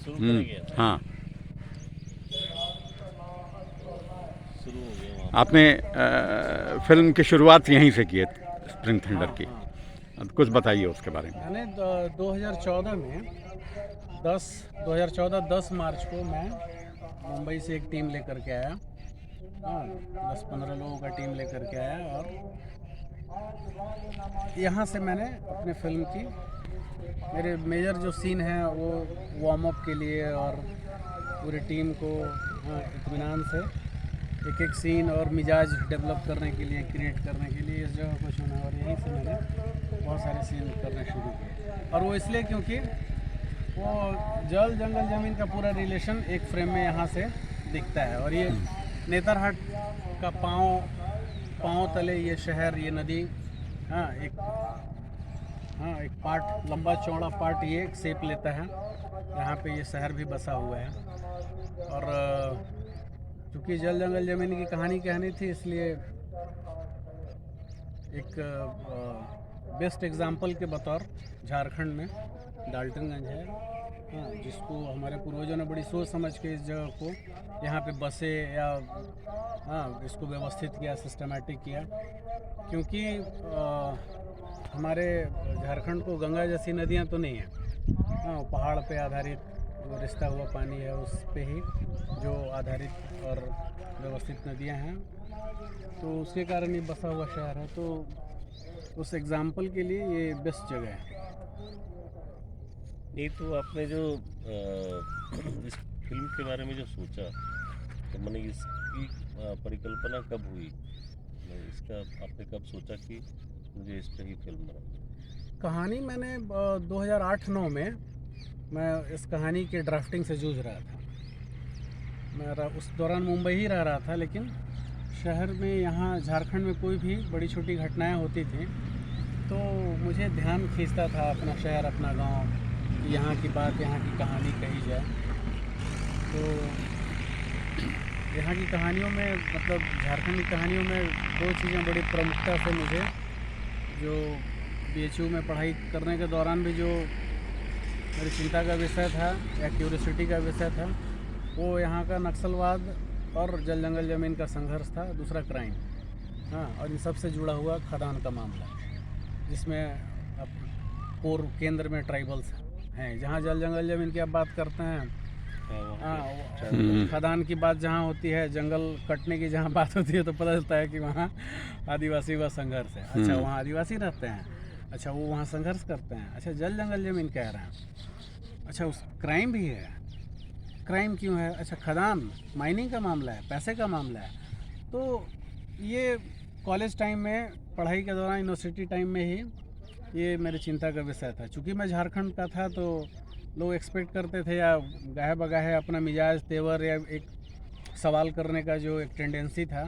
शुरू करेंगे। हाँ, शुरू हो गया वहाँ आपने फिल्म की शुरुआत यहीं से की है, स्प्रिंग हाँ थंडर की। हाँ। अब कुछ बताइए उसके बारे में। मैंने 2014 में 10 मार्च को मैं मुंबई से एक टीम लेकर के आया। हाँ, 10-15 लोगों का टीम लेकर के आया और यहाँ से मैंने अपने फिल्म की मेरे मेजर जो सीन हैं वो वार्म अप के लिए और पूरी टीम को हाँ, इत्मीनान से एक एक सीन और मिजाज डेवलप करने के लिए, क्रिएट करने के लिए इस जगह को चुना और यहीं से मैंने बहुत सारे सीन करने शुरू किए। और वो इसलिए क्योंकि वो जल जंगल ज़मीन का पूरा रिलेशन एक फ्रेम में यहाँ से दिखता है। और ये नेतरहाट का पाँव तले ये शहर, ये नदी, हाँ एक पार्ट, लंबा चौड़ा पार्ट ये शेप लेता है। यहाँ पे ये शहर भी बसा हुआ है। और चूँकि जल जंगल ज़मीन की कहानी कहनी थी, इसलिए एक बेस्ट एग्जाम्पल के बतौर झारखंड में डाल्टनगंज है, हाँ, जिसको हमारे पूर्वजों ने बड़ी सोच समझ के इस जगह को यहाँ पे बसे या हाँ इसको व्यवस्थित किया, सिस्टमेटिक किया। क्योंकि हमारे झारखंड को गंगा जैसी नदियाँ तो नहीं हैं, हाँ, पहाड़ पे आधारित जो रिश्ता हुआ पानी है उस पे ही जो आधारित और व्यवस्थित नदियाँ हैं, तो उसके कारण ये बसा हुआ शहर है। तो उस एग्जाम्पल के लिए ये बेस्ट जगह है। नहीं तो आपने जो इस फिल्म के बारे में जो सोचा, तो मैंने इसकी परिकल्पना कब हुई, इसका आपने कब सोचा कि मुझे इस पर ही फिल्म बनानी? कहानी मैंने 2008-9 में मैं इस कहानी के ड्राफ्टिंग से जूझ रहा था। मैं उस दौरान मुंबई ही रह रहा था, लेकिन शहर में यहाँ झारखंड में कोई भी बड़ी छोटी घटनाएं होती थी तो मुझे ध्यान खींचता था अपना शहर, अपना गांव, कि यहाँ की बात, यहाँ की कहानी कही जाए। तो यहाँ की कहानियों में, मतलब झारखंड की कहानियों में दो चीज़ें बड़ी प्रमुखता से मुझे, जो BHU में पढ़ाई करने के दौरान भी जो मेरी चिंता का विषय था या क्यूरियोसिटी का विषय था, वो यहाँ का नक्सलवाद और जल जंगल ज़मीन का संघर्ष था। दूसरा क्राइम, हाँ, और इन सब से जुड़ा हुआ खदान का मामला, जिसमें अब कोर केंद्र में ट्राइबल्स हैं। जहाँ जल जंगल ज़मीन की आप बात करते हैं, हाँ, खदान की बात जहाँ होती है, जंगल कटने की जहाँ बात होती है, तो पता चलता है कि वहाँ आदिवासी का संघर्ष है। अच्छा, वहाँ आदिवासी रहते हैं, अच्छा वो वहाँ संघर्ष करते हैं। अच्छा, जल जंगल ज़मीन कह रहे हैं, अच्छा उस क्राइम भी है। क्राइम क्यों है? अच्छा, खदान, माइनिंग का मामला है, पैसे का मामला है। तो ये कॉलेज टाइम में, पढ़ाई के दौरान, यूनिवर्सिटी टाइम में ही ये मेरी चिंता का विषय था। चूँकि मैं झारखंड का था तो लोग एक्सपेक्ट करते थे, या गाहे बगाहे अपना मिजाज, तेवर या एक सवाल करने का जो एक टेंडेंसी था,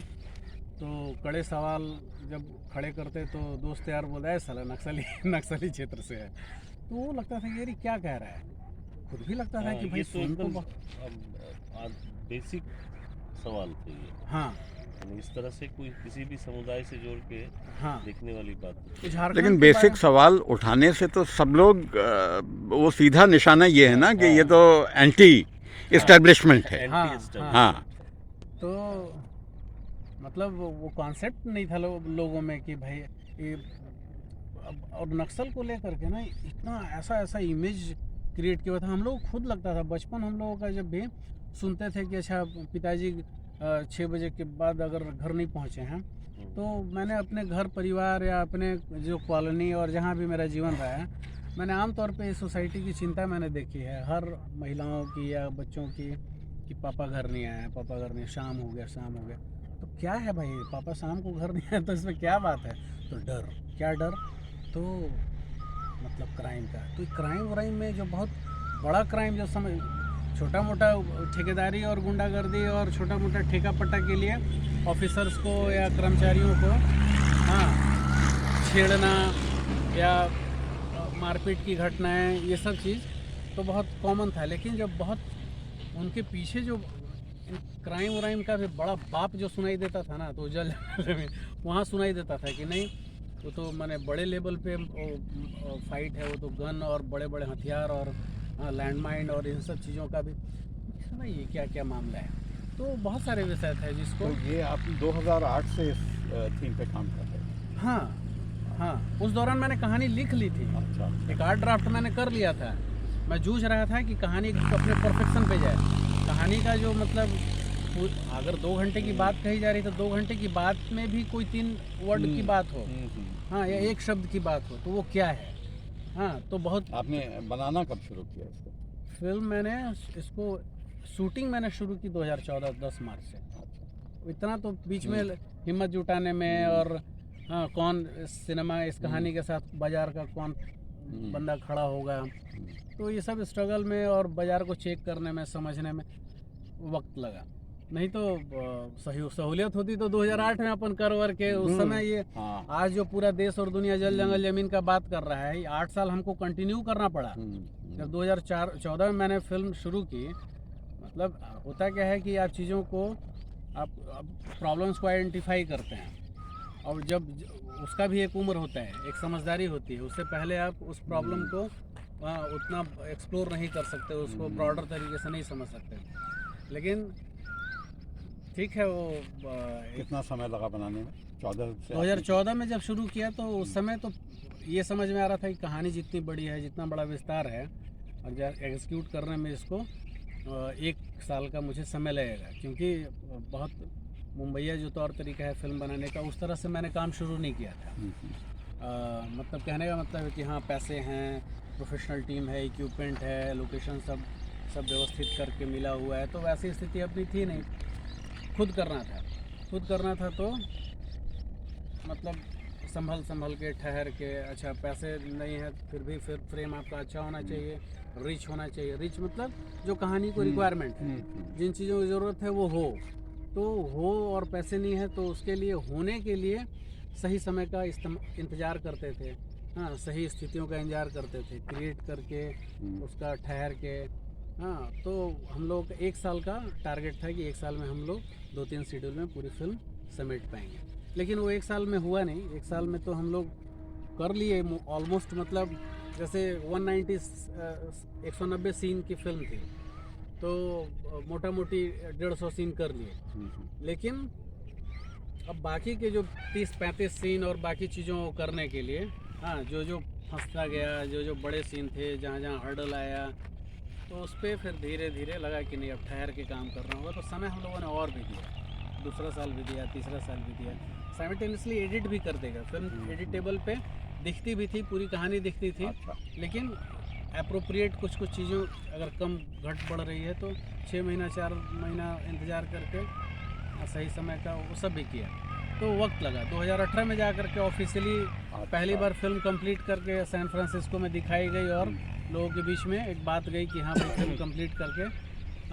तो कड़े सवाल जब खड़े करते तो दोस्त यार बोला है साला नक्सली क्षेत्र से है। तो वो लगता था ये क्या कह रहा है, खुद भी लगता था कि भाई सुन तो बेसिक सवाल थे ये। हाँ, इस तरह से कोई किसी भी समुदाय से जोड़ के हाँ, देखने वाली बात तो लेकिन बेसिक सवाल उठाने से तो सब लोग वो सीधा निशाना ये है ना कि ये तो एंटी इस्टेब्लिशमेंट है। हाँ, तो मतलब वो कॉन्सेप्ट नहीं था लोगों में कि भाई ये, और नक्सल को लेकर के ना इतना ऐसा इमेज क्रिएट किया था। हम लोग खुद लगता था, बचपन हम लोगों का जब भी सुनते थे कि अच्छा पिताजी 6 बजे के बाद अगर घर नहीं पहुँचे हैं, तो मैंने अपने घर परिवार या अपने जो कॉलोनी और जहाँ भी मेरा जीवन रहा है, मैंने आमतौर पे इस सोसाइटी की चिंता मैंने देखी है हर महिलाओं की या बच्चों की, कि पापा घर नहीं आए, पापा घर नहीं, शाम हो गया। तो क्या है भाई, पापा शाम को घर नहीं आए तो इसमें क्या बात है? तो डर, क्या डर? तो मतलब क्राइम का। तो क्राइम में जो बहुत बड़ा क्राइम, जो समझ, छोटा मोटा ठेकेदारी और गुंडागर्दी और छोटा मोटा ठेका पट्टा के लिए ऑफिसर्स को या कर्मचारियों को, हाँ, छेड़ना या मारपीट की घटनाएं, ये सब चीज़ तो बहुत कॉमन था। लेकिन जब बहुत उनके पीछे जो क्राइम का भी बड़ा बाप जो सुनाई देता था ना, तो जल वहाँ सुनाई देता था कि नहीं, वो तो मैंने बड़े लेवल पे फाइट है, वो तो गन और बड़े बड़े हथियार और हाँ लैंडमाइन और इन सब चीज़ों का भी ना ये क्या क्या मामला है। तो बहुत सारे विषय थे जिसको तो ये आप 2008 से इस थीम पे काम कर रहे हैं? हाँ उस दौरान मैंने कहानी लिख ली थी। अच्छा। एक आर्ट ड्राफ्ट मैंने कर लिया था। मैं जूझ रहा था कि कहानी अपने परफेक्शन पे जाए। कहानी का जो मतलब अगर 2 घंटे की बात कही जा रही तो 2 घंटे की बात में भी कोई 3 वर्ड की बात हो, हाँ, या एक शब्द की बात हो तो वो क्या है। हाँ तो बहुत। आपने बनाना कब शुरू किया इसको? फिल्म मैंने इसको शूटिंग मैंने शुरू की 2014 10 मार्च से। इतना तो बीच में हिम्मत जुटाने में और हाँ कौन सिनेमा इस कहानी के साथ बाजार का कौन बंदा खड़ा होगा, तो ये सब स्ट्रगल में और बाजार को चेक करने में समझने में वक्त लगा। नहीं तो सही सहूलियत होती तो 2008 में अपन कर वर के उस समय ये हाँ। आज जो पूरा देश और दुनिया जल जंगल जमीन का बात कर रहा है, 8 साल हमको कंटिन्यू करना पड़ा। जब 2014 में मैंने फिल्म शुरू की, मतलब होता क्या है कि आप चीज़ों को आप प्रॉब्लम्स को आइडेंटिफाई करते हैं और जब उसका भी एक उम्र होता है, एक समझदारी होती है। उससे पहले आप उस प्रॉब्लम को उतना एक्सप्लोर नहीं कर सकते, उसको ब्रॉडर तरीके से नहीं समझ सकते। लेकिन ठीक है वो कितना समय लगा बनाने में? 2014 में जब शुरू किया तो उस समय तो ये समझ में आ रहा था कि कहानी जितनी बड़ी है, जितना बड़ा विस्तार है और एग्जीक्यूट करने में इसको 1 साल का मुझे समय लगेगा, क्योंकि बहुत मुंबईया जो तौर तरीका है फिल्म बनाने का उस तरह से मैंने काम शुरू नहीं किया था। मतलब कहने का मतलब है कि हाँ पैसे हैं, प्रोफेशनल टीम है, इक्विपमेंट है, लोकेशन सब व्यवस्थित करके मिला हुआ है, तो वैसी स्थिति अपनी थी नहीं। खुद करना था तो मतलब संभल के ठहर के, अच्छा पैसे नहीं है फिर भी फ्रेम आपका अच्छा होना चाहिए, रिच होना चाहिए। रिच मतलब जो कहानी को रिक्वायरमेंट है, जिन चीज़ों की ज़रूरत है वो हो और पैसे नहीं है तो उसके लिए होने के लिए सही समय का इंतज़ार करते थे। हाँ सही स्थितियों का इंतज़ार करते थे, क्रिएट करके उसका ठहर के। हाँ तो हम लोग का 1 साल का टारगेट था कि 1 साल में हम लोग 2-3 शेड्यूल में पूरी फिल्म समेट पाएंगे, लेकिन वो 1 साल में हुआ नहीं। 1 साल में तो हम लोग कर लिए ऑलमोस्ट, मतलब जैसे 190 सीन की फिल्म थी तो मोटा मोटी 150 सीन कर लिए। लेकिन अब बाकी के जो 30-35 सीन और बाकी चीज़ों को करने के लिए हाँ जो फंसता गया, जो बड़े सीन थे, जहाँ हर्डल आया, तो उस पर फिर धीरे धीरे लगा कि नहीं अब ठहर के काम करना होगा। तो समय हम लोगों ने और भी दिया, 2रा साल भी दिया, 3रा साल भी दिया। साइमल्टेनियसली एडिट भी कर देगा फिल्म, एडिटेबल पे दिखती भी थी, पूरी कहानी दिखती थी। लेकिन अप्रोप्रिएट कुछ चीज़ों अगर कम घट बढ़ रही है तो 6 महीना 4 महीना इंतज़ार करके सही समय का वो सब भी किया, तो वक्त लगा। 2018 में जा करके ऑफिशियली पहली बार फिल्म कंप्लीट करके सैन फ्रांसिस्को में दिखाई गई और लोगों के बीच में एक बात गई कि हाँ भाई फिल्म कंप्लीट करके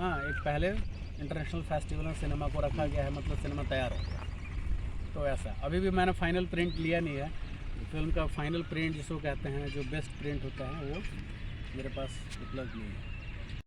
हाँ एक पहले इंटरनेशनल फेस्टिवल में सिनेमा को रखा गया है, मतलब सिनेमा तैयार हो गया। तो ऐसा अभी भी मैंने फाइनल प्रिंट लिया नहीं है फिल्म का। फाइनल प्रिंट जिसको कहते हैं, जो बेस्ट प्रिंट होता है, वो मेरे पास उपलब्ध नहीं है।